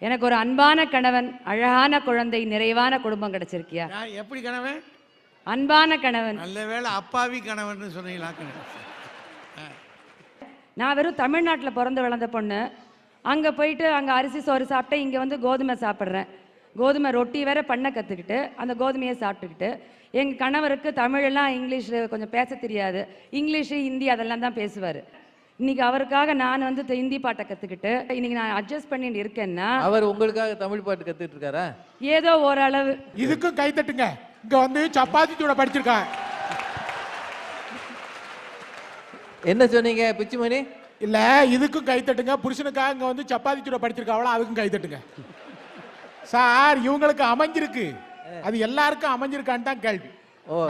எனக்கு ஒரு அன்பான கணவன், அழகான குழந்தை, நிறைவான குடும்பம் கிடைச்சிருக்கியா? எப்படி கணவன்? அன்பான கணவன். நல்ல வேளை அப்பாவி கணவன் சொன்னீங்களா? நான் வெறும் தமிழ்நாட்டில் பிறந்து வளர்ந்த பொண்ணு. அங்கே போயிட்டு அங்கே அரிசி சோறு சாப்பிட்டேன். இங்கே வந்து கோதுமை சாப்பிட்றேன். கோதுமை ரொட்டி வேற பண்ண கற்றுக்கிட்டு அந்த கோதுமையை சாப்பிட்டுக்கிட்டு, எங்கள் கணவருக்கு தமிழெல்லாம் இங்கிலீஷ் கொஞ்சம் பேச தெரியாது. இங்கிலீஷு ஹிந்தி அதெல்லாம் தான் பேசுவார். இன்னைக்கு அவருக்காக நான் வந்து ஹிந்தி பாட்டை கற்றுக்கிட்டு இன்னைக்கு நான் அட்ஜஸ்ட் பண்ணிட்டு இருக்கேன்னா, அவர் உங்களுக்காக தமிழ் பாட்டு கற்றுட்டு இருக்காரா? ஏதோ ஓரளவு. இதுக்கும் கை தட்டுங்க. இங்க வந்து சப்பாத்தி தூட படிச்சிருக்காங்க. என்ன சொன்னீங்க பிச்சுமணி? இல்ல, இதுக்கும் கை தட்டுங்க. புருஷனுக்காக இங்க வந்து சப்பாத்தி தூட படிச்சிருக்காவளா, அதுக்கும் கை தட்டுங்க சார். இவங்களுக்கு அமைஞ்சிருக்கு, அது எல்லாருக்கும் அமைஞ்சிருக்கான்னு தான் கேள்வி.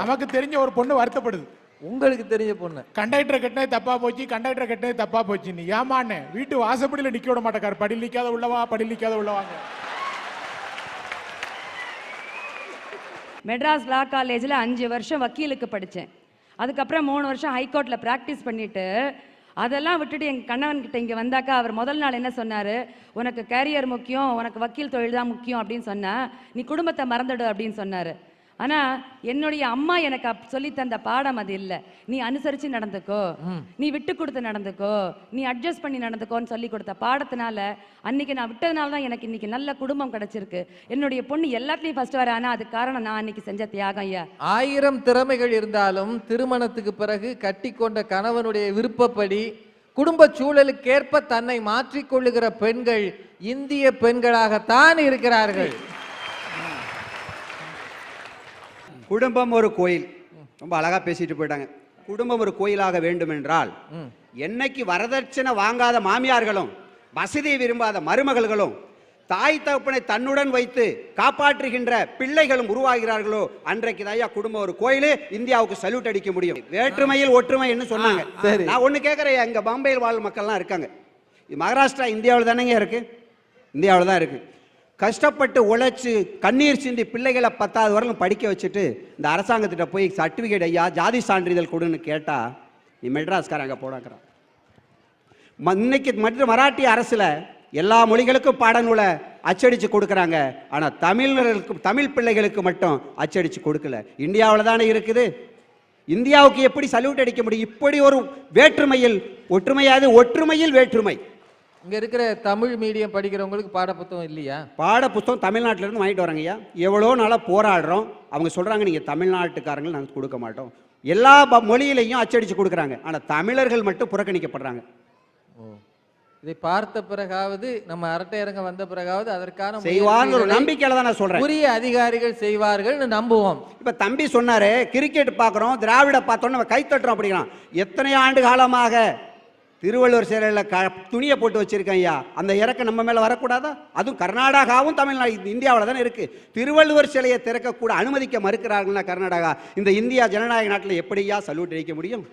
நமக்கு தெரிஞ்ச ஒரு பொண்ணு வருத்தப்படுது. உங்களுக்கு தெரிஞ்ச பொண்ணு கண்டக்டரை கட்டினது தப்பா போச்சு, கண்டக்டரை கட்டினது தப்பா போச்சு. நீ ஏமான்னு வீட்டு வாசப்படியில் நிக்க விட மாட்டேக்காரு. படியில் நிக்காத உள்ளவா, படியில் நிக்காத உள்ளவாங்க. மெட்ராஸ் லா காலேஜில் 5 வருஷம் வக்கீலுக்கு படித்தேன். அதுக்கப்புறம் 3 வருஷம் ஹைகோர்ட்டில் ப்ராக்டிஸ் பண்ணிவிட்டு அதெல்லாம் விட்டுட்டு எங்கள் கணவன்கிட்ட இங்கே வந்தாக்கா அவர் முதல் நாள் என்ன சொன்னார், உனக்கு கேரியர் முக்கியம், உனக்கு வக்கீல் தொழில் தான் முக்கியம் அப்படின்னு சொன்னால் நீ குடும்பத்தை மறந்துடு அப்படின்னு சொன்னார். ஆனால் என்னுடைய அம்மா எனக்கு சொல்லி தந்த பாடம் அது இல்லை. நீ அனுசரித்து நடந்துக்கோ, நீ விட்டு கொடுத்து நடந்துக்கோ, நீ அட்ஜஸ்ட் பண்ணி நடந்துக்கோன்னு சொல்லி கொடுத்த பாடத்தினால அன்னைக்கு நான் விட்டதுனால தான் எனக்கு இன்னைக்கு நல்ல குடும்பம் கிடைச்சிருக்கு. என்னுடைய பொண்ணு எல்லாத்துலேயும் ஃபர்ஸ்ட் வர. ஆனால் அதுக்கு காரணம் நான் அன்னைக்கு செஞ்ச தியாகம். ஐயா, 1000 திறமைகள் இருந்தாலும் திருமணத்துக்கு பிறகு கட்டிக்கொண்ட கணவனுடைய விருப்பப்படி குடும்ப சூழலுக்கேற்ப தன்னை மாற்றிக்கொள்ளுகிற பெண்கள் இந்திய பெண்களாகத்தான் இருக்கிறார்கள். குடும்பம் ஒரு கோயில். ரொம்ப அழகா பேசிட்டு போயிட்டாங்க. குடும்பம் ஒரு கோயிலாக வேண்டும் என்றால் என்னைக்கு வரதட்சணை வாங்காத மாமியார்களும் வசதியை விரும்பாத மருமகள்களும் தாய் தகப்பனை தன்னுடன் வைத்து காப்பாற்றுகின்ற பிள்ளைகளும் உருவாகிறார்களோ அன்றைக்கு தான் குடும்பம் ஒரு கோயில். இந்தியாவுக்கு சல்யூட் அடிக்க முடியும். வேற்றுமையில் ஒற்றுமைன்னு சொன்னாங்க. நான் ஒண்ணு கேட்கிறேன், இங்க பாம்பேயில் வாழ் மக்கள்லாம் இருக்காங்க. மகாராஷ்டிரா இந்தியாவில் தானேங்க இருக்கு? இந்தியாவில் தான் இருக்கு. கஷ்டப்பட்டு உழைச்சி கண்ணீர் சிந்தி பிள்ளைகளை 10வது வரலும் படிக்க வச்சுட்டு இந்த அரசாங்கத்திட்ட போய் சர்டிஃபிகேட் ஐயா ஜாதி சான்றிதழ் கொடுன்னு கேட்டா நீ மெட்ராஸ்காரங்க போடாக்கிறான். இன்னைக்கு மற்ற மராட்டிய அரசுல எல்லா மொழிகளுக்கும் பாடநூலை அச்சடிச்சு கொடுக்குறாங்க. ஆனா தமிழ் பிள்ளைகளுக்கு மட்டும் அச்சடிச்சு கொடுக்கல. இந்தியாவில் தானே இருக்குது. இந்தியாவுக்கு எப்படி சல்யூட் அடிக்க முடியும்? இப்படி ஒரு வேற்றுமையில் ஒற்றுமையாது, ஒற்றுமையில் வேற்றுமை. இங்க இருக்கிற தமிழ் மீடியம் படிக்கிறவங்களுக்கு பாட புத்தகம் இல்லையா? பாட புத்தகம் தமிழ்நாட்டில இருந்து வாங்கிட்டு வராங்க ஐயா. எவ்வளோ நாளாக போராடுறோம். அவங்க சொல்றாங்க நீங்க தமிழ்நாட்டுக்காரங்க நாங்கள் கொடுக்க மாட்டோம். எல்லா மொழியிலையும் அச்சடிச்சு கொடுக்குறாங்க. ஆனால் தமிழர்கள் மட்டும் புறக்கணிக்கப்படுறாங்க. இதை பார்த்த பிறகாவது நம்ம அரட்டையரங்க வந்த பிறகாவது அதற்கான செய்வார்னு ஒரு நம்பிக்கையில தான் நான் சொல்றேன். உரிய அதிகாரிகள் செய்வார்கள் நம்புவோம். இப்ப தம்பி சொன்னாரு கிரிக்கெட் பார்க்குறோம், திராவிட பார்த்தோன்னு நம்ம கை தட்டுறோம் அப்படிங்கிறான். எத்தனை ஆண்டு காலமாக திருவள்ளுவர் சிலையில் துணியை போட்டு வச்சிருக்கேன் ஐயா. அந்த இறக்க நம்ம மேலே வரக்கூடாதா? அதுவும் கர்நாடகாவும் தமிழ்நாடு இந்தியாவில் தானே இருக்கு. திருவள்ளுவர் சிலையை திறக்கக்கூட அனுமதிக்க மறுக்கிறார்கள்னா கர்நாடகா இந்த இந்தியா ஜனநாயக நாட்டில் எப்படியா சல்யூட் அடிக்க முடியும்?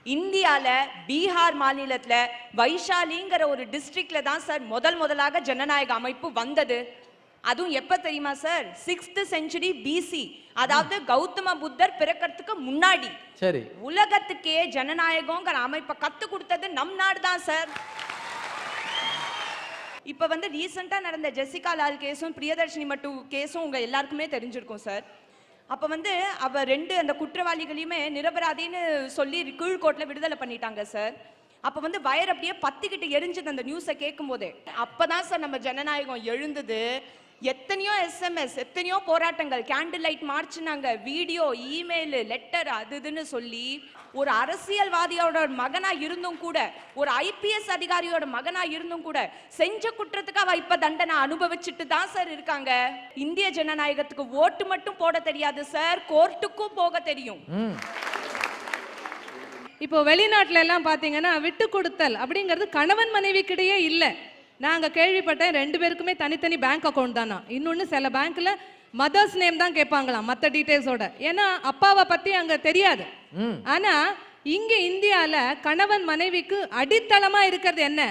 இந்தியாவில் பீகார் மாநிலத்தில் வைஷாலிங்கிற ஒரு டிஸ்ட்ரிக்ட்ல தான் சார் முதலாக ஜனநாயக அமைப்பு வந்தது. அதுவும் எப்ப தெரியுமா சார்? 6th century BC, அதாவது கௌதம புத்தர் பிறக்கிறதுக்கு முன்னாடி. சரி, உலகத்துக்கே ஜனநாயகங்கிற அமைப்பை கத்து கொடுத்தது நம் நாடு தான் சார். இப்ப வந்து ரீசெண்டா நடந்த ஜெசிகா லால் கேஸும் பிரியதர்ஷினி மட்டு கேஸும் உங்க எல்லாருக்குமே தெரிஞ்சிருக்கும் சார். அப்ப வந்து அவ 2 அந்த குற்றவாளிகளையுமே நிரபராதின்னு சொல்லி கீழ்கோர்ட்ல விடுதலை பண்ணிட்டாங்க சார். அப்ப வந்து வயர் அப்படியே பத்திக்கிட்டு எரிஞ்சது அந்த நியூஸை கேட்கும் போதே. அப்பதான் சார் நம்ம ஜனநாயகம் எழுந்தது. எத்தனையோ SMS, எத்தனையோ போராட்டங்கள், கேண்டில் லைட் மார்ச்னாங்க, வீடியோ, இமெயில், லெட்டர், அது இதுன்னு சொல்லி ஒரு அரசியல்வாதியோட மகனா இருந்தும் கூட, ஒரு IPS அதிகாரியோட மகனா இருந்தும் கூட செஞ்ச குற்றத்துக்கு அவ இப்ப தண்டனை அனுபவிச்சுட்டு தான் சார் இருக்காங்க. இந்திய ஜனநாயகத்துக்கு ஓட்டு மட்டும் போட தெரியாது சார், கோர்ட்டுக்கும் போக தெரியும். இப்போ வெளிநாட்டுல எல்லாம் பாத்தீங்கன்னா விட்டு கொடுத்தல் அப்படிங்கிறது கணவன் மனைவிக்கிடையே இல்லை. நாங்க கேள்விப்பட்டேன் 2 பேருக்குமே தனித்தனி பேங்க் அக்கௌண்ட் தானா. இன்னொன்னு சில பேங்க்ல மதர்ஸ் நேம் தான் கேட்பாங்களாம் மற்ற டீடைல்ஸோட. ஏன்னா அப்பாவை பத்தி அங்க தெரியாது. ஆனா இங்க இந்தியால கணவன் மனைவிக்கு அடித்தளமா இருக்கிறது என்ன?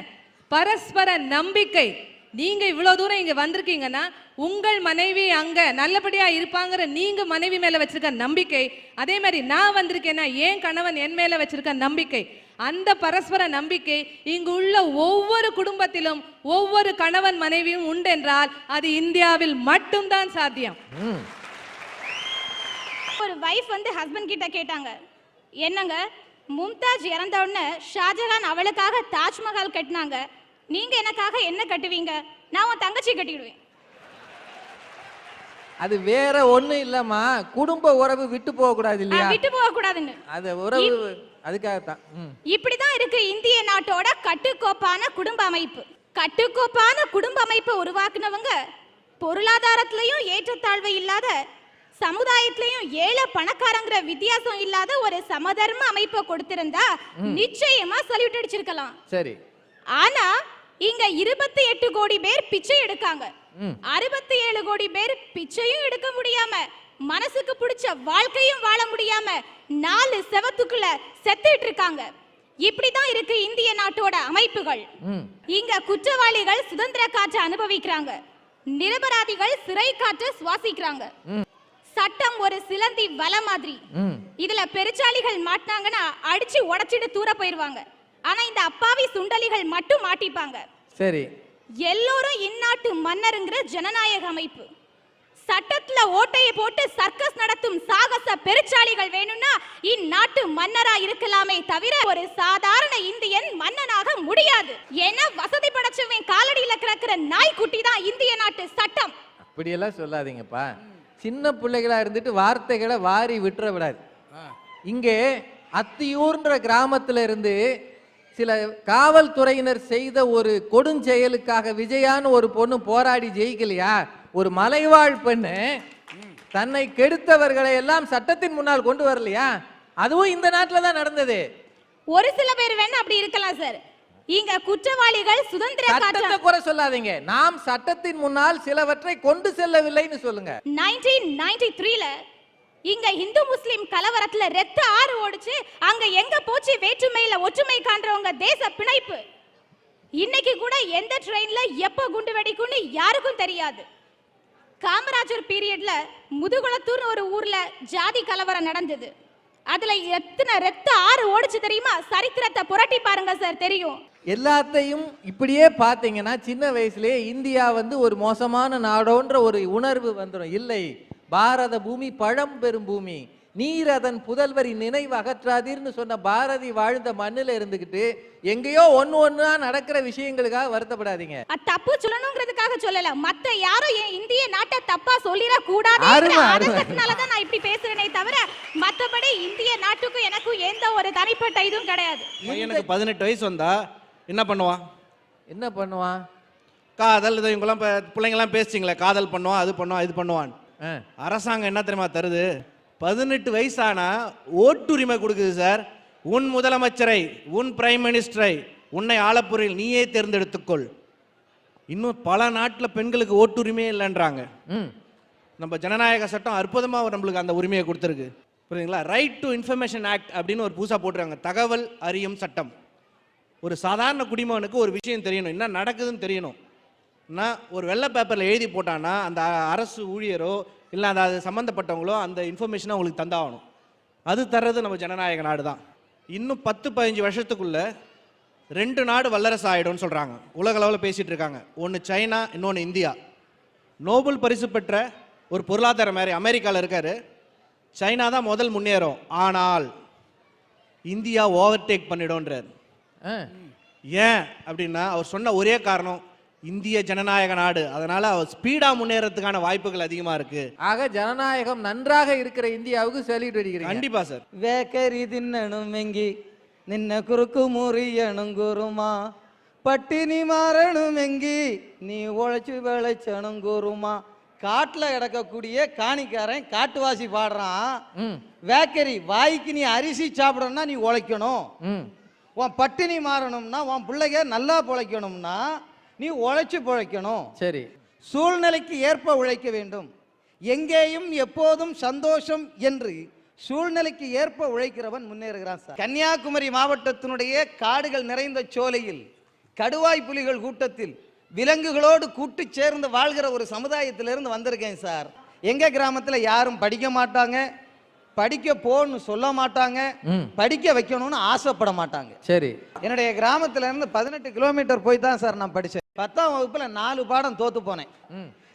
பரஸ்பர நம்பிக்கை. நீங்க இவ்வளவு தூரம் இங்க வந்திருக்கீங்கன்னா உங்கள் மனைவி அங்க நல்லபடியா இருப்பாங்கிற நீங்க மனைவி மேல வச்சிருக்க நம்பிக்கை. அதே மாதிரி நான் வந்திருக்கேன்னா என் கணவன் என் மேல வச்சிருக்க நம்பிக்கை. அந்த பரஸ்பர நம்பிக்கை இங்கு உள்ள ஒவ்வொரு குடும்பத்திலும் ஒவ்வொரு கணவன் மனைவியும் உண்டென்றால் அது இந்தியாவில் மட்டும்தான் சாத்தியம். ஒரு வைஃப் வந்து ஹஸ்பண்ட் கிட்ட கேட்டாங்க, என்னங்க மும்தாஜ் இறந்த உடனே ஷாஜகான் அவளுக்காக தாஜ்மஹால் கட்டினாங்க, நீங்க எனக்காக என்ன கட்டுவீங்க? நான் உன் தங்கச்சி கட்டிடுவேன். அது வேற ஒண்ணும் இல்லம்மா, குடும்ப உறவு விட்டு போக கூடாது இல்லையா? விட்டு போக கூடாதுன்னு அது உறவு அதுக்காகத்தான். இப்படிதான் இருக்கு இந்திய நாட்டோட கட்டுக்கோப்பான குடும்ப அமைப்பு. கட்டுக்கோப்பான குடும்ப அமைப்பை உருவாக்குனவங்க பொருளாதாரத்திலையும் ஏற்றத்தாழ்வு இல்லாத, சமுதாயத்திலையும் ஏழை பணக்காரங்கிற வித்தியாசம் இல்லாத ஒரு சமதர்ம அமைப்பை கொடுத்திருந்தா நிச்சயமா சல்யூட் அடிச்சிருக்கலாம். சரி. ஆனா இங்க 28 கோடி பேர் பிச்சை எடுக்காங்க, 67 கோடி பேர் பிச்சையும் எடுக்க முடியாம, மனசுக்கு பிடிச்ச வாழ்க்கையும் வாழ முடியாம 4 செவத்துக்குள்ள செத்துட்டு இருக்காங்க. இப்படிதான் இருக்கு இந்திய நாட்டோட அமைப்புகள். இங்க குற்றவாளிகள் சுதந்திர காற்றை அனுபவிக்கிறாங்க, நிரபராதிகள் சிறை காற்றை சுவாசிக்கிறாங்க. சட்டம் ஒரு சிலந்தி வல மாதிரி. இதுல பெருச்சாளிகள் மாட்டினாங்கன்னா அடிச்சு உடைச்சிட்டு தூர போயிருவாங்க. ஆனா இந்த அப்பாவி சுண்டலிகள் மட்டும் மாட்டிப்பாங்க. சரி. எல்லோரும் இந்நாட்டு மன்னருங்கிற ஜனநாயக அமைப்பு. சட்டத்துல ஓட்டையை போட்டு சர்க்கஸ் நடத்தும் சாகச பெருச்சாளிகள் வேணும்னா இந்நாட்டு மன்னரா இருக்கலாமே தவிர ஒரு சாதாரண இந்தியன் மன்னனாக முடியாது. ஏன்னா வசதி படைச்சவன் காலடியில கிடக்கிற நாய்க்குட்டி தான் இந்திய நாட்டு சட்டம். அப்படியெல்லாம் சொல்லாதீங்கப்பா. சின்ன பிள்ளைகளா இருந்துட்டு வார்த்தைகளை வாரி விட்டுற விடாது. இங்கே அத்தியூர்ன்ற கிராமத்துல இருந்து சில காவல்துறையினர் செய்த ஒரு கொடுஞ்செயலுக்காக விஜயான்னு ஒரு பொண்ணு போராடி ஜெயிக்கலையா? ஒரு மலைவாழ் பெண்ணு தன்னை கெடுத்தவர்களை எல்லாம் சட்டத்தின் முன்னால் கொண்டு வரலையா? அதுவும் இந்த நாட்டில் தான் நடந்தது. ஒரு சில பேர் வேணா அப்படி இருக்கலாம் சார். இங்க குற்றவாளிகள் சுதந்திர சட்டத்தை குறை சொல்லாதீங்க. நாம் சட்டத்தின் முன்னால் சிலவற்றை கொண்டு செல்லவில்லைன்னு சொல்லுங்க. 1993ல இங்க இந்து முஸ்லிம் கலவரத்துல ரத்த ஆறு ஓடுச்சு. அங்க எங்க போச்சு வேற்றுமையில ஒற்றுமை காண்றவங்க தேச பிணைப்பு? இன்னைக்கு கூட எந்த ட்ரெயின்ல எப்ப குண்டு வெடிக்கும்னு யாருக்கும் தெரியாது. காமராஜர் பீரியட்ல முதுகுளத்தூர் ஒரு ஊர்ல ஜாதி கலவரம் நடந்தது. அதுல எத்தனை ரத்த ஆறு ஓடுச்சு தெரியுமா? சரித்திரத்தை புரட்டி பாருங்க சார், தெரியும். எல்லாத்தையும் இப்படியே பார்த்தீங்கன்னா சின்ன வயசுலயே இந்தியா ஒரு மோசமான நாடோன்ற ஒரு உணர்வு வந்துடும். இல்லை, பாரத பூமி பழம்பெரும் பூமி, நீர் அதன் புதல்வரி நினைவு அகற்றாதீர்னு சொன்ன பாரதி வாழ்ந்த மண்ணில் இருந்துகிட்டு எங்கேயோ ஒன்னா நடக்கிற விஷயங்களுக்காக வருத்தப்படாதீங்க. தப்பு சொல்லணுங்கிறதுக்காக சொல்லல, மத்த யாரும் இந்திய நாட்டை தப்பா சொல்லிட கூடாதுனாலதான் நான் இப்படி பேசுறேனே தவிர மத்தபடி இந்திய நாட்டுக்கும் எனக்கும் எந்த ஒரு தனிப்பட்ட இதுவும் கிடையாது. எனக்கு 18 வயசு வந்தா என்ன பண்ணுவான்? என்ன பண்ணுவான்? காதல் இவங்கெல்லாம் பிள்ளைங்கெல்லாம் பேசிங்களே, காதல் பண்ணுவான், அது பண்ணுவான், இது பண்ணுவான். அரசாங்கம் என்ன தெரியுமா தருது? 18 வயசானா ஓட்டுரிமை கொடுக்குது சார். உன் முதலமைச்சரை, உன் பிரைம் மினிஸ்டரை, உன்னை ஆளப்பொறியில் நீயே தேர்ந்தெடுத்துக்கொள். இன்னும் பல நாட்டில் பெண்களுக்கு ஓட்டுரிமையே இல்லைன்றாங்க. நம்ம ஜனநாயக சட்டம் அற்புதமாக நம்மளுக்கு அந்த உரிமையை கொடுத்துருக்கு. புரியுதுங்களா? ரைட் டு இன்ஃபர்மேஷன் ஆக்ட் அப்படின்னு ஒரு புதுசாக போட்டுருக்காங்க, தகவல் அறியும் சட்டம். ஒரு சாதாரண குடிமகனுக்கு ஒரு விஷயம் தெரியணும், என்ன நடக்குதுன்னு தெரியணும். ஒரு வெள்ளை பேப்பரில் எழுதி போட்டான்னா அந்த அரசு ஊழியரோ இல்லை அந்த அது சம்மந்தப்பட்டவங்களோ அந்த இன்ஃபர்மேஷனை அவங்களுக்கு தந்தாகணும். அது தர்றது நம்ம ஜனநாயக நாடு தான். இன்னும் 10-15 வருஷத்துக்குள்ள 2 நாடு வல்லரசு ஆகிடும்னு சொல்கிறாங்க. உலக அளவில் பேசிகிட்டு இருக்காங்க. ஒன்று சைனா, இன்னொன்று இந்தியா. நோபல் பரிசு பெற்ற ஒரு பொருளாதார மாதிரி அமெரிக்காவில் இருக்காரு. சைனா தான் முதல் முன்னேறும், ஆனால் இந்தியா ஓவர்டேக் பண்ணிடும்ன்றார். ஏன் அப்படின்னா அவர் சொன்ன ஒரே காரணம், இந்திய ஜனநாயக நாடு, அதனால அவர் ஸ்பீடா முன்னேறதுக்கான வாய்ப்புகள் அதிகமா இருக்கு. ஆக ஜனநாயகம் நன்றாக இருக்கிற இந்தியாவுக்கு சல்யூட் அடிக்கிறீங்க. கண்டிப்பா சார். வேக்கரி தின்னணும் எங்கி நின்ன குறுக்கு முறியணும் குருமா, பட்டினி மாறணும் எங்கி நீ உழைச்சு விளைச்சணும் குருமா. காட்டுல கிடக்கக்கூடிய காணிக்காரன் காட்டுவாசி பாடுறான், வேக்கரி வாய்க்கு நீ அரிசி சாப்பிடணும்னா நீ உழைக்கணும், உன் பட்டினி மாறணும்னா உன் பிள்ளைங்க நல்லா பிழைக்கணும்னா நீ உழைச்சு பிழைக்கணும். சரி. சூழ்நிலைக்கு ஏற்ப உழைக்க வேண்டும். எங்கேயும் எப்போதும் சந்தோஷம் என்று சூழ்நிலைக்கு ஏற்ப உழைக்கிறவன் முன்னேறுகிறான் சார். கன்னியாகுமரி மாவட்டத்தினுடைய காடுகள் நிறைந்த சோலையில் கடுவாய் புலிகள் கூட்டத்தில் விலங்குகளோடு கூட்டு சேர்ந்து வாழ்கிற ஒரு சமுதாயத்திலிருந்து வந்திருக்கேன் சார். எங்க கிராமத்தில் யாரும் படிக்க மாட்டாங்க, படிக்க போன்னு சொல்ல மாட்டாங்க, படிக்க வைக்கணும்னு ஆசைப்பட மாட்டாங்க. சரி. என்னுடைய கிராமத்துல இருந்து 18 கிலோமீட்டர் போய் தான் சார் நான் படிச்சேன். 10ஆம் வகுப்புல 4 பாடம் தோத்து போனேன்.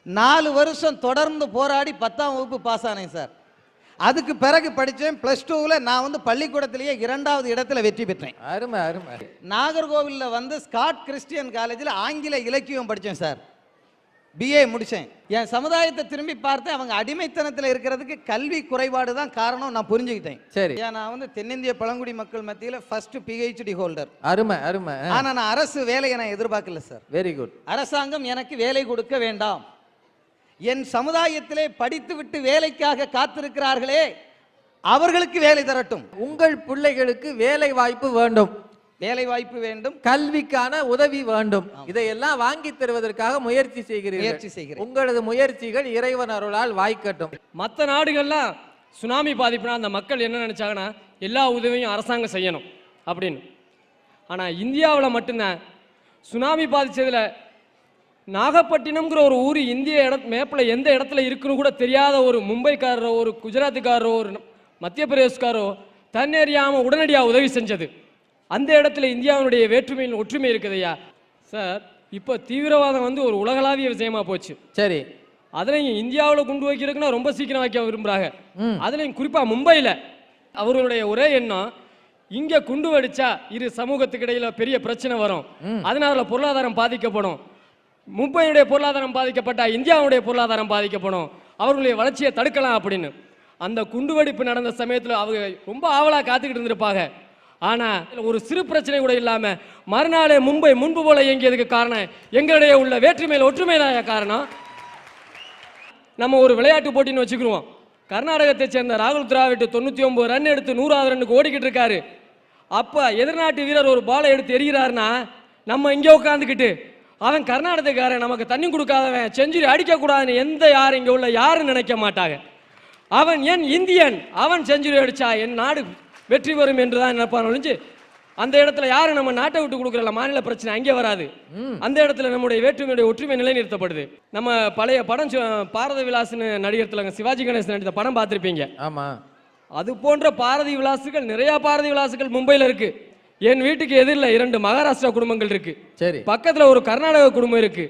4 வருஷம் தொடர்ந்து போராடி 10ஆம் வகுப்பு பாஸ் ஆனேன் சார். அதுக்கு பிறகு படித்தேன். +2ல நான் வந்து பள்ளிக்கூடத்திலேயே 2வது இடத்துல வெற்றி பெற்றேன். அருமை அருமை. நாகர்கோவில்ல வந்து ஸ்காட் கிறிஸ்டியன் காலேஜில் ஆங்கில இலக்கியம் படித்தேன் சார். BA முடித்தேன். என் சமுதாயத்தை திரும்பி பார்த்தேன். அவங்க அடிமைத்தனத்தில் இருக்கிறதுக்கு கல்வி குறைபாடு தான் காரணம் நான் புரிஞ்சுக்கிட்டேன். சரி. நான் வந்து தென்னிந்திய பழங்குடி மக்கள் மத்தியில் ஃபர்ஸ்ட் PhD ஹோல்டர். அருமை அருமை. ஆனா நான் அரசு வேலையை நான் எதிர்பார்க்கல சார். Very good. அரசாங்கம் எனக்கு வேலை கொடுக்க வேண்டாம். என் சமுதாயத்திலே படித்துவிட்டு வேலைக்காக காத்திருக்கிறார்களே அவர்களுக்கு வேலை தரட்டும். உங்கள் பிள்ளைகளுக்கு வேலை வாய்ப்பு வேண்டும், வேலை வாய்ப்பு வேண்டும், கல்விக்கான உதவி வேண்டும். இதையெல்லாம் வாங்கி தருவதற்காக முயற்சி செய்கிறீர்கள். உங்களது முயற்சிகள் இறைவன் அருளால் வாய்க்கட்டும். மற்ற நாடுகள்லாம் சுனாமி பாதிப்புனா அந்த மக்கள் என்ன நினைச்சாங்கன்னா எல்லா உதவியும் அரசாங்கம் செய்யணும் அப்படின்னு. ஆனால் இந்தியாவில் மட்டும்தான் சுனாமி பாதிச்சதுல நாகப்பட்டினம்ங்கிற ஒரு ஊர் இந்திய மேப்பில் எந்த இடத்துல இருக்குன்னு கூட தெரியாத ஒரு மும்பைக்காரரோ ஒரு குஜராத்துக்காரரோ ஒரு மத்திய பிரதேஷ்காரோ தன்னெறியாமல் உடனடியாக உதவி செஞ்சது. அந்த இடத்துல இந்தியாவுடைய வேற்றுமையின் ஒற்றுமை இருக்குதையா சார். இப்போ தீவிரவாதம் வந்து ஒரு உலகளாவிய விஷயமா போச்சு. சரி. அதுலையும் இந்தியாவில் குண்டு வைக்கிறதுக்குன்னா ரொம்ப சீக்கிரம் வைக்க விரும்புகிறாங்க. அதுலையும் குறிப்பாக மும்பையில் அவர்களுடைய ஒரே எண்ணம், இங்கே குண்டு வெடிச்சா இரு சமூகத்துக்கு இடையில பெரிய பிரச்சனை வரும், அதனால பொருளாதாரம் பாதிக்கப்படும், மும்பையுடைய பொருளாதாரம் பாதிக்கப்பட்டா இந்தியாவுடைய பொருளாதாரம் பாதிக்கப்படும், அவர்களுடைய வளர்ச்சியை தடுக்கலாம் அப்படின்னு. அந்த குண்டுவெடிப்பு நடந்த சமயத்தில் அவங்க ரொம்ப ஆவலாக காத்துக்கிட்டு இருந்திருப்பாங்க. ஆனால் ஒரு சிறு பிரச்சனை கூட இல்லாமல் மறுநாளே மும்பை முன்பு போல இயங்கியதுக்கு காரணம் எங்களிடையே உள்ள வேற்றுமையில் ஒற்றுமை தான் காரணம். நம்ம ஒரு விளையாட்டு போட்டின்னு வச்சுக்கிடுவோம். கர்நாடகத்தை சேர்ந்த ராகுல் திராவிட் 99 ரன் எடுத்து 100வது ரன்னுக்கு ஓடிக்கிட்டு இருக்காரு. அப்போ எதிர்நாட்டு வீரர் ஒரு பாலை எடுத்து எறிகிறாருன்னா நம்ம இங்கே உட்காந்துக்கிட்டு அவன் கர்நாடகத்துக்காரன் நமக்கு தண்ணி கொடுக்காதவன் செஞ்சுரி அடிக்கக்கூடாதுன்னு எந்த யாரும் இங்கே உள்ள யாரும் நினைக்க மாட்டாங்க. அவன் என் இந்தியன், அவன் செஞ்சுரி அடிச்சா என் நாடு வெற்றி பெறும் என்று தான் நினைப்பான் ஒழிஞ்சு அந்த இடத்துல யாரும் நம்ம நாட்டை விட்டு கொடுக்குறல மாநில பிரச்சனை அங்கே வராது. அந்த இடத்துல நம்முடைய வேற்றுமையுடைய ஒற்றுமை நிலைநிறுத்தப்படுது. நம்ம பழைய படம் பாரத விலாஸ்னு நடிகர் திலகம் சிவாஜி கணேசன் நடித்த படம் பார்த்துருப்பீங்க. ஆமாம். அது போன்ற பாரதி விலாசுகள் நிறையா பாரதி விலாசுகள் மும்பையில் இருக்கு. என் வீட்டுக்கு எதிரில் 2 மகாராஷ்டிரா குடும்பங்கள் இருக்கு. சரி. பக்கத்தில் ஒரு கர்நாடக குடும்பம் இருக்கு.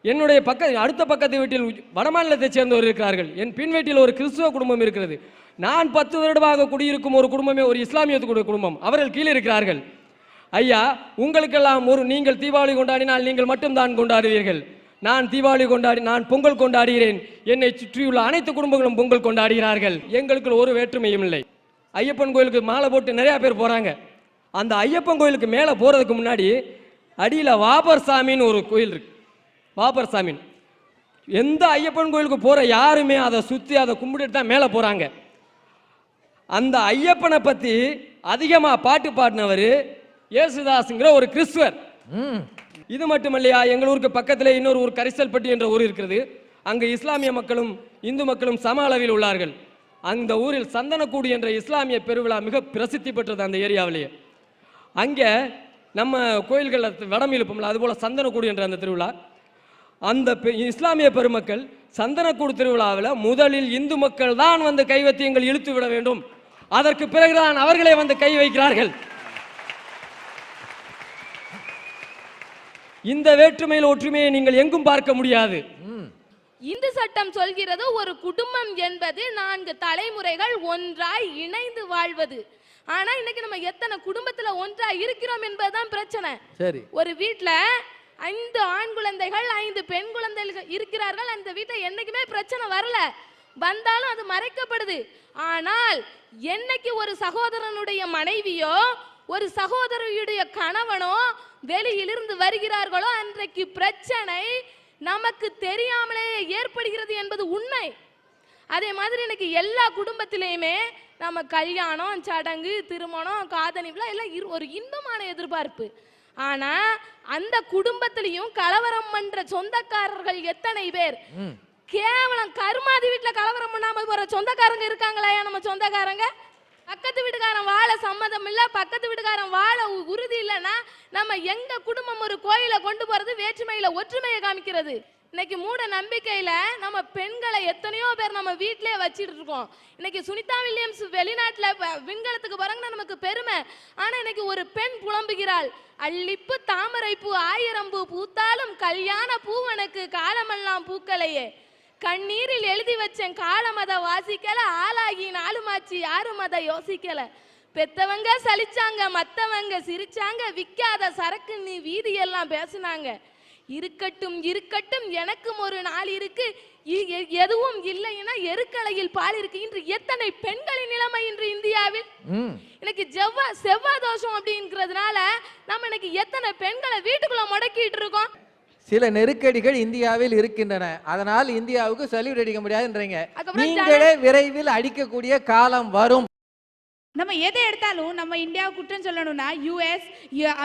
என்னுடைய அடுத்த பக்கத்து வீட்டில் வடமாநிலத்தை சேர்ந்தவர் இருக்கிறார்கள். என் பின் வீட்டில் ஒரு கிறிஸ்துவ குடும்பம் இருக்கிறது. நான் 10 வருடமாக குடியிருக்கும் ஒரு குடும்பமே ஒரு இஸ்லாமிய குடும்பம், அவர்கள் கீழே இருக்கிறார்கள். ஐயா, உங்களுக்கெல்லாம் நீங்கள் தீபாவளி கொண்டாடினால் நீங்கள் மட்டும்தான் கொண்டாடுவீர்கள். நான் தீபாவளி நான் பொங்கல் கொண்டாடுகிறேன். என்னை சுற்றியுள்ள அனைத்து குடும்பங்களும் பொங்கல் கொண்டாடுகிறார்கள். எங்களுக்கு ஒரு வேற்றுமையும் இல்லை. ஐயப்பன் கோயிலுக்கு மாலை போட்டு நிறையா பேர் போகிறாங்க. அந்த ஐயப்பன் கோயிலுக்கு மேலே போகிறதுக்கு முன்னாடி அடியில் வாபர் சாமின்னு ஒரு கோயில் இருக்கு. வாபர் சாமி எந்த ஐயப்பன் கோயிலுக்கு போகிற யாருமே அதை சுற்றி அதை கும்பிட்டுட்டு தான் மேலே போகிறாங்க. அந்த ஐயப்பனை பற்றி அதிகமாக பாட்டு பாடினவர் இயேசுதாஸ்ங்கிற ஒரு கிறிஸ்துவர். இது மட்டும் இல்லையா, எங்கள் ஊருக்கு பக்கத்தில் இன்னொரு ஊர் கரிசல்பட்டி என்ற ஊர் இருக்கிறது. அங்கே இஸ்லாமிய மக்களும் இந்து மக்களும் சம அளவில் உள்ளார்கள். அந்த ஊரில் சந்தனக்கூடு என்ற இஸ்லாமிய பெருவிழா மிக பிரசித்தி பெற்றது அந்த ஏரியாவிலேயே. அங்கே நம்ம கோயில்களில் வடம் இழுப்போம்ல, அதுபோல் சந்தனக்கூடு என்ற அந்த திருவிழா. அந்த இஸ்லாமிய பெருமக்கள் சந்தனக்கூடு திருவிழாவில் முதலில் இந்து மக்கள் தான் வந்து கைவத்தியங்கள் இழுத்து விட வேண்டும், அதற்கு பிறகுதான் அவர்களே வந்து கை வைக்கிறார்கள். இந்த வேற்றுமையில் ஒற்றுமையை நீங்கள் எங்கும் பார்க்க முடியாது. இந்து சட்டம் சொல்கிறது ஒரு குடும்பம் என்பது 4 தலைமுறைகள் ஒன்றாய் இணைந்து வாழ்வது. ஆனா இன்னைக்கு நம்ம எத்தனை குடும்பத்துல ஒன்றாய் இருக்கிறோம் என்பதுதான் பிரச்சனை. சரி. ஒரு வீட்டுல 5 ஆண் குழந்தைகள் 5 பெண் குழந்தைகள் இருக்கிறார்கள். அந்த வீட்டை என்னைக்குமே பிரச்சனை வரல, வந்தாலும் அது மறைக்கப்படுது. ஆனால் என்னைக்கு ஒரு சகோதரனுடைய மனைவியோ ஒரு சகோதரியுடைய கணவனோ வெளியிலிருந்து வருகிறார்களோ அன்றைக்கு பிரச்சனை நமக்கு தெரியாமலே ஏற்படுகிறது என்பது உண்மை. அதே மாதிரி இன்னைக்கு எல்லா குடும்பத்திலையுமே நம்ம கல்யாணம், சடங்கு, திருமணம், காதணி விழா எல்லாம் ஒரு இன்பமான எதிர்பார்ப்பு. ஆனா அந்த குடும்பத்திலையும் கலவரம் பண்ற சொந்தக்காரர்கள் எத்தனை பேர்? கேவலம் கருமாதி வீட்டுல கலவரம் பண்ணாம போற சொந்தக்காரங்க இருக்காங்களா? நம்ம சொந்தக்காரங்க பக்கத்து வீட்டுக்காரன் வாழ சம்மதம் இல்ல, பக்கத்து வீட்டுக்காரன் வாழ உறுதி இல்லைன்னா நம்ம எங்க குடும்பம் ஒரு கோயிலை கொண்டு போறது வேற்றுமையில ஒற்றுமையை காமிக்கிறது. இன்னைக்கு மூட நம்பிக்கையில நம்ம பெண்களை எத்தனையோ பேர் நம்ம வீட்டிலே வச்சிட்டு இருக்கோம். இன்னைக்கு சுனிதா வில்லியம்ஸ் வெளிநாட்டுல விண்கலத்துக்கு போறாங்கன்னா நமக்கு பெருமை. ஆனா இன்னைக்கு ஒரு பெண் புலம்புகிறாள், அள்ளிப்பு தாமரை பூ 1000 பூ பூத்தாலும் கல்யாண பூவனுக்கு காலமெல்லாம் பூக்களையே, கண்ணீரில் எழுதி வச்சேன் காலம் அதை வாசிக்கல, ஆளாகி நாளுமாச்சு யாரும் அதை யோசிக்கல, பெத்தவங்க சலிச்சாங்க மத்தவங்க சிரிச்சாங்க, விற்காத சரக்கு நீ வீதியெல்லாம் பேசுனாங்க, இருக்கட்டும் இருக்கட்டும் எனக்கும் ஒரு நாள் இருக்கு, எதுவும் இல்லைன்னா எருக்கலையில் பால் இருக்கு. இன்று எத்தனை பெண்களின் நிலைமை இன்று இந்தியாவில். இன்னைக்கு செவ்வாய் தோஷம் அப்படிங்கிறதுனால நம்ம இன்னைக்கு எத்தனை பெண்களை வீட்டுக்குள்ள முடக்கிட்டு இருக்கோம். சில நெருக்கடிகள் இந்தியாவில் இருக்கின்றன, அதனால் இந்தியாவுக்கு சல்யூட் அடிக்க முடியாதுன்றீங்க. நீங்களே விரைவில் அடிக்கக்கூடிய காலம் வரும். நம்ம எதை எடுத்தாலும் நம்ம இந்தியாவை குற்றம் சொல்லணும்னா யூஎஸ்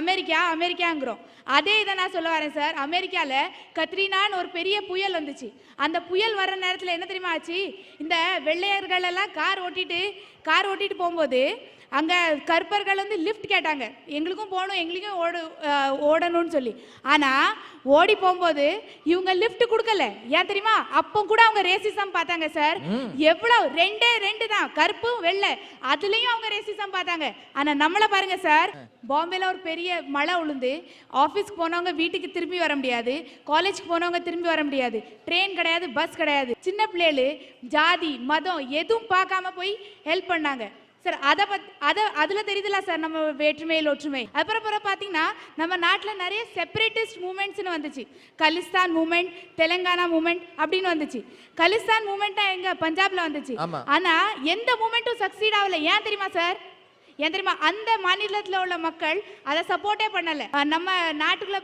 அமெரிக்காங்கிறோம். அதே இதை நான் சொல்ல வரேன் சார். அமெரிக்காவில் கத்ரீனான்னு ஒரு பெரிய புயல் வந்துச்சு. அந்த புயல் வர்ற நேரத்தில் என்ன தெரியுமா ஆச்சு, இந்த வெள்ளையர்கள் எல்லாம் கார் ஓட்டிட்டு போகும்போது அங்கே கருப்பர்கள் வந்து லிஃப்ட் கேட்டாங்க, எங்களுக்கும் போகணும் எங்களுக்கும் ஓடணும்னு சொல்லி. ஆனால் ஓடி போகும்போது இவங்க லிஃப்ட் கொடுக்கல. ஏன் தெரியுமா, அப்போ கூட அவங்க ரேசிசம் பார்த்தாங்க சார். எவ்வளவு 2 தான் கருப்பும் வெள்ளை, அதுலேயும் அவங்க ரேசிசம் பார்த்தாங்க. ஆனால் நம்மளை பாருங்க சார், பாம்பேல ஒரு பெரிய மழை உளுந்து ஆஃபீஸ்க்கு போனவங்க வீட்டுக்கு திரும்பி வர முடியாது, காலேஜ்க்கு போனவங்க திரும்பி வர முடியாது, ட்ரெயின் கிடையாது, பஸ் கிடையாது. சின்ன பிள்ளைகளு ஜாதி மதம் எதுவும் பார்க்காம போய் ஹெல்ப் பண்ணாங்க சார். அதில் தெரியுதுல சார் நம்ம வேற்றுமையில் ஒற்றுமை. அப்புறம் பார்த்தீங்கன்னா நம்ம நாட்டில் நிறைய செப்பரேட்டிஸ்ட் மூமெண்ட்ஸ்னு வந்துச்சு. கலிஸ்தான் மூமெண்ட், தெலுங்கானா மூமெண்ட் அப்படின்னு வந்துச்சு. கலிஸ்தான் மூமெண்ட் எங்க பஞ்சாப்ல வந்துச்சு. ஆனா எந்த மூமெண்ட்டும் சக்சீட் ஆகல. ஏன் தெரியுமா சார், ஏன் தெரியுமா, அந்த மாநிலத்தில் உள்ள மக்கள் அதை சப்போர்ட்டே பண்ணல. நம்ம நாட்டுக்குள்ள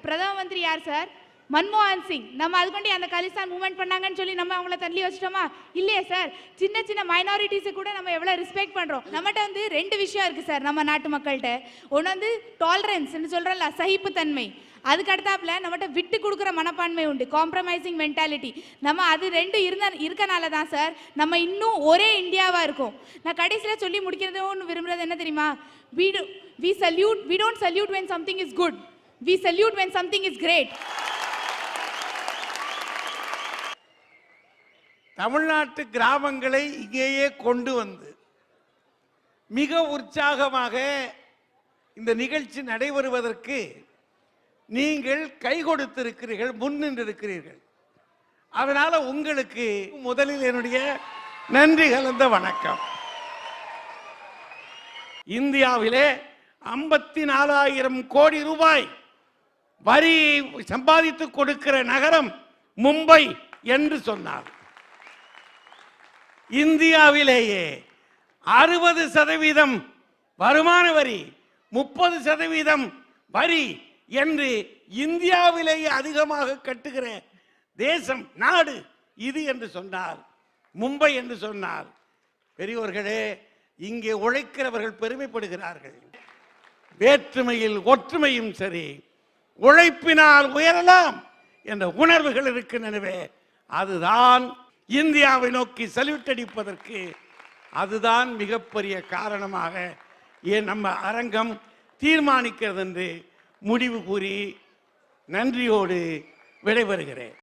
பிரதம மந்திரி யார் சார், மன்மோகன் சிங். நம்ம அதுக்கொண்டி அந்த கலிஸ்தான் மூவ்மெண்ட் பண்ணாங்கன்னு சொல்லி நம்ம அவங்கள தள்ளி வச்சிட்டோமா, இல்லையே சார். சின்ன சின்ன மைனாரிட்டிஸை கூட நம்ம எவ்வளோ ரெஸ்பெக்ட் பண்ணுறோம். நம்மகிட்ட வந்து 2 விஷயம் இருக்குது சார் நம்ம நாட்டு மக்கள்கிட்ட. ஒன்று வந்து டாலரன்ஸ்ன்னு சொல்கிறோம்ல, சகிப்புத்தன்மை. அதுக்கு அடுத்தாப்புல நம்மகிட்ட விட்டு கொடுக்குற மனப்பான்மை உண்டு, காம்ப்ரமைசிங் மென்டாலிட்டி. நம்ம அது 2 இருக்கனால தான் சார் நம்ம இன்னும் ஒரே இந்தியாவாக இருக்கும். நான் கடைசியில் சொல்லி முடிக்கிறதுன்னு விரும்புகிறது என்ன தெரியுமா, we don't salute when something is good, we salute when something is great. தமிழ்நாட்டு கிராமங்களை இங்கேயே கொண்டு வந்து மிக உற்சாகமாக இந்த நிகழ்ச்சி நடைபெறுவதற்கு நீங்கள் கை கொடுத்திருக்கிறீர்கள், முன்னின்றிருக்கிறீர்கள். அதனால உங்களுக்கு முதலில் என்னுடைய நன்றி கலந்த வணக்கம். இந்தியாவிலே 54,000 கோடி ரூபாய் வரி சம்பாதித்து கொடுக்கிற நகரம் மும்பை என்று சொன்னார். இந்தியாவிலேயே 60% வருமான வரி, 30% வரி என்று இந்தியாவிலேயே அதிகமாக கட்டுகிற தேசம் நாடு இது என்று சொன்னார், மும்பை என்று சொன்னார். பெரியோர்களே, இங்கே உழைக்கிறவர்கள் பெருமைப்படுகிறார்கள். வேற்றுமையில் ஒற்றுமையும் சரி, உழைப்பினால் உயரலாம் என்ற உணர்வுகள் இருக்கின்றனவே, அதுதான் இந்தியாவை நோக்கி சல்யூட் அடிப்பதற்கு அதுதான் மிகப்பெரிய காரணமாக ஏன் நம்ம அரங்கம் தீர்மானிக்கிறது என்று முடிவு கூறி நன்றியோடு விடைபெறுகிறேன்.